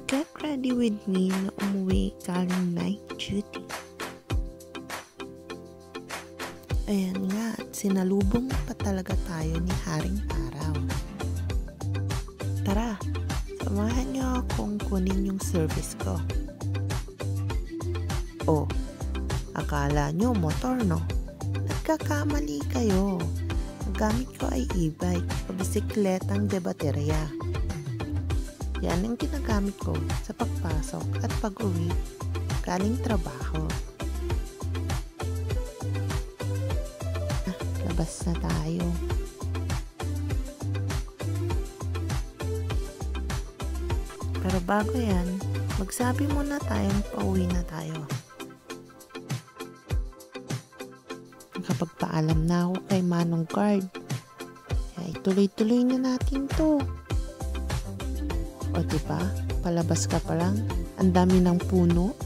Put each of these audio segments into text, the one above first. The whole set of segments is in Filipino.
get ready with me na umuwi galing night duty. Ayan nga, sinalubong pa talaga tayo ni Haring Araw. Tara, samahan niyo akong kunin yung service ko. Oh, akala niyo motor, no? Nagkakamali kayo. Ang gamit ko ay e-bike o bisikletang de baterya. Yan ang ginagamit ko sa pagpasok at pag-uwi galing trabaho. Labas na tayo. Pero bago yan, magsabi muna tayong pauwi na tayo. Nakapagpaalam na ako kay Manong Guard. Kaya ituloy-tuloy na natin to. O diba, palabas ka pa lang, ang dami ng puno.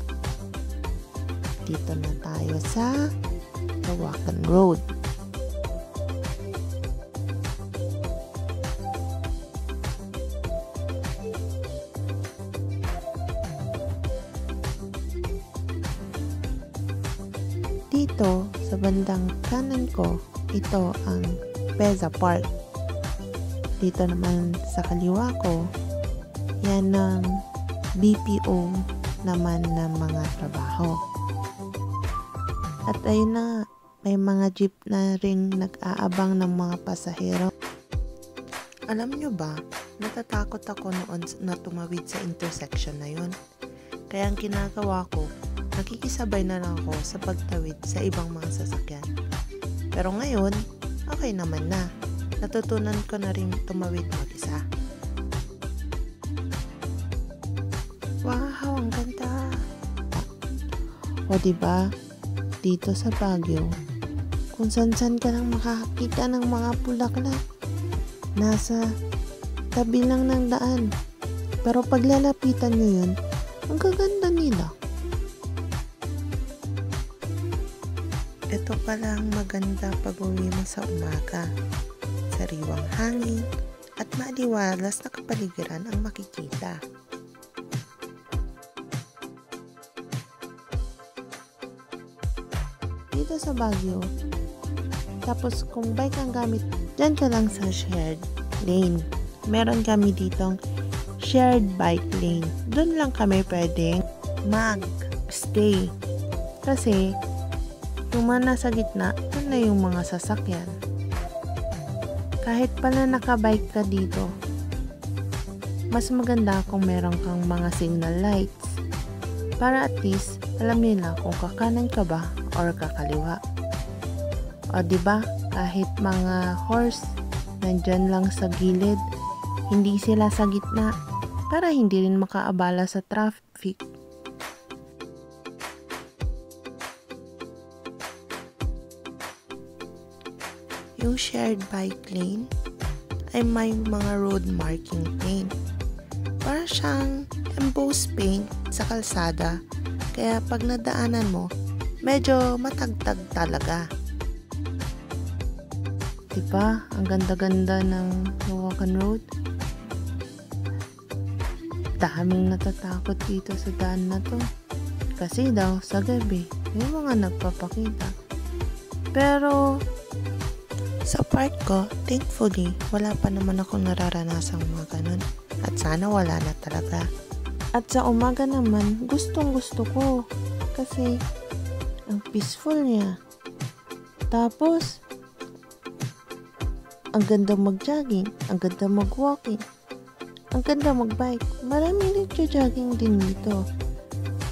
Dito na tayo sa Tawakan Road. Dito, sa bandang kanan ko, ito ang Peza Park. Dito naman sa kaliwa ko, yan ang BPO naman ng mga trabaho. At ayun na, may mga jeep na ring nag-aabang ng mga pasahero. Alam nyo ba, natatakot ako noon na tumawid sa intersection na yun. Kaya ang ginagawa ko, nakikisabay na lang ako sa pagtawid sa ibang mga sasakyan. Pero ngayon, okay naman na. Natutunan ko na rin tumawid mag-isa. Wow, ang ganda! O diba, dito sa Baguio, kung san-san ka lang makakakita ng mga bulaklak, nasa tabi lang ng daan. Pero paglalapitan nyo yun, ang gaganda nila. Ito pala ang maganda pag-uwi mo sa umaga. Sariwang hangin at maliwalas na kapaligiran ang makikita. Dito sa Baguio, tapos kung bike ang gamit, dyan ka lang sa shared lane. Meron kami ditong shared bike lane. Doon lang kami pwedeng mag-stay. Kasi yung mga nasa gitna, doon na yung mga sasakyan. Kahit pala nakabike ka dito, mas maganda kung meron kang mga signal lights para at least alam nila kung kakanan ka ba or kakaliwa. O diba, kahit mga horse nandyan lang sa gilid, hindi sila sa gitna para hindi rin makaabala sa traffic. Yung shared bike lane ay may mga road marking paint. Para siyang embossed paint sa kalsada. Kaya pag nadaanan mo, medyo matagtag talaga. Diba? Ang ganda-ganda ng Tawakan Road. Daming natatakot dito sa daan na to. Kasi daw sa gabi, may mga nagpapakita. Pero sa part ko, thankfully, wala pa naman akong nararanasang mga ganun. At sana wala na talaga. At sa umaga naman, gustong-gusto ko. Kasi, ang peaceful niya. Tapos, ang ganda mag-jogging, ang ganda mag-walking, ang ganda mag-bike. Maraming nagja-jogging din dito.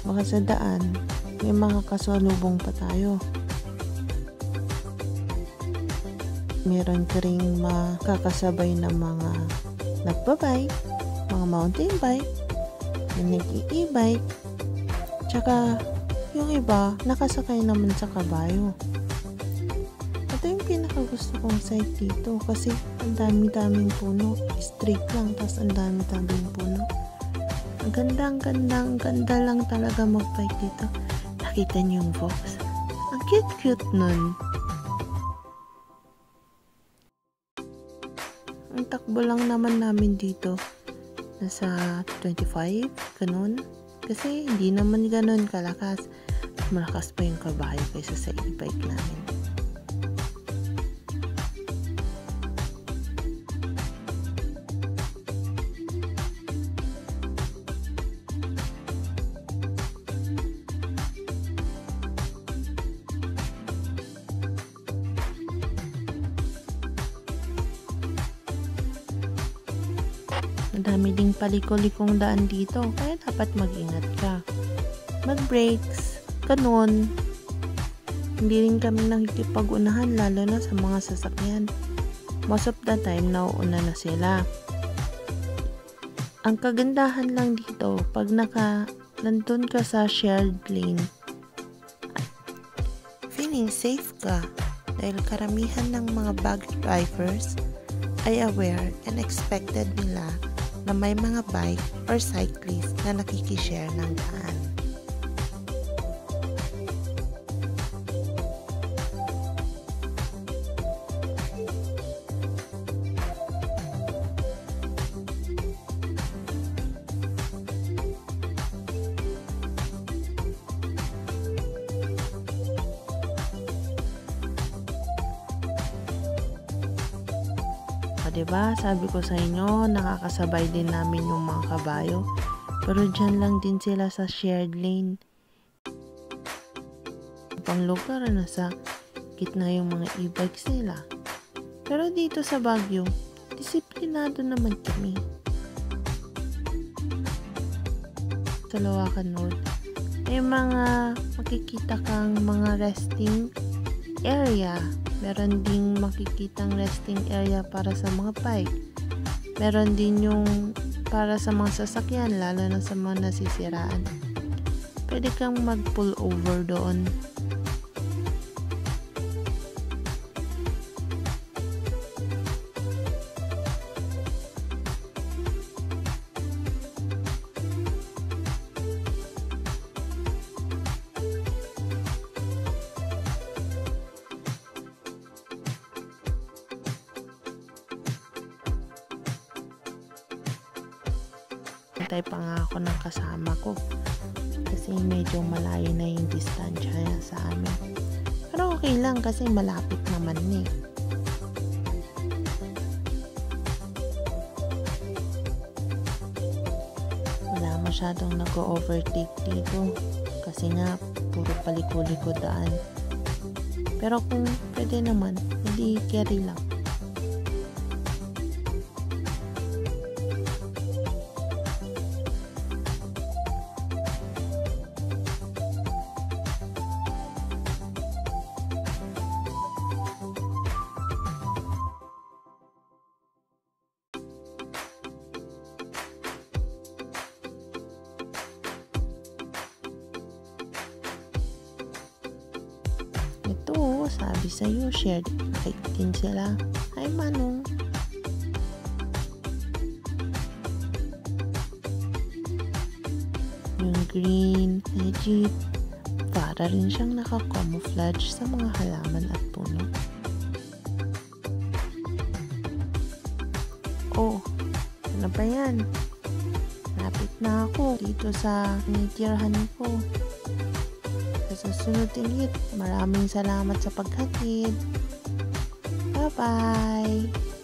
Baka sa daan, may mga kasalubong pa tayo. Meron ka ring makakasabay na mga nagbabike, mga mountain bike, na nag-i-e-bike, tsaka yung iba nakasakay naman sa kabayo. Ito yung pinakagusto kong site dito kasi ang dami-daming puno, straight lang, tapos ang dami-daming puno. Ang ganda lang talaga mag-bike dito. Nakita niyo yung Vox? Ang cute-cute nun. Ang takbo lang naman namin dito, nasa 25, ganun. Kasi hindi naman ganun kalakas. Malakas pa yung kabayo kaysa sa e-bike namin. Madami ding paliko-likong daan dito, kaya dapat mag-ingat ka. Mag-brakes, ganun. Hindi rin kami nakikipag-unahan lalo na sa mga sasakyan. Most of the time, nauuna na sila. Ang kagandahan lang dito, pag nandun ka sa shared lane, feeling safe ka dahil karamihan ng mga bag drivers ay aware and expected nila na may mga bike or cyclist na nakikishare ng daan. Diba? Sabi ko sa inyo, nakakasabay din namin yung mga kabayo. Pero dyan lang din sila sa shared lane. Pang lugar na sa gitna yung mga e-bikes nila. Pero dito sa Baguio, disiplinado naman kami. Sa Lawakan Road, may mga makikita kang mga resting area. Meron ding makikitang resting area para sa mga bike. Meron din yung para sa mga sasakyan, lalo na sa mga nasisiraan. Pwede kang mag-pull over doon. Antay pa nga ako ng kasama ko kasi medyo malayo na yung distansya sa amin. Pero okay lang kasi malapit naman eh. Wala masyadong nag-overtake dito kasi nga puro paliko-liko daan. Pero kung pwede naman, hindi carry lang. Ito, sabi sa'yo, shared bike din sila. Hi, Manong. Yung green na jeep, para rin siyang naka-camouflage sa mga halaman at puno. Oh, ano ba yan? Lapit na ako dito sa tirahan ko. Sa susunod ulit, maraming salamat sa paghatid. Bye-bye!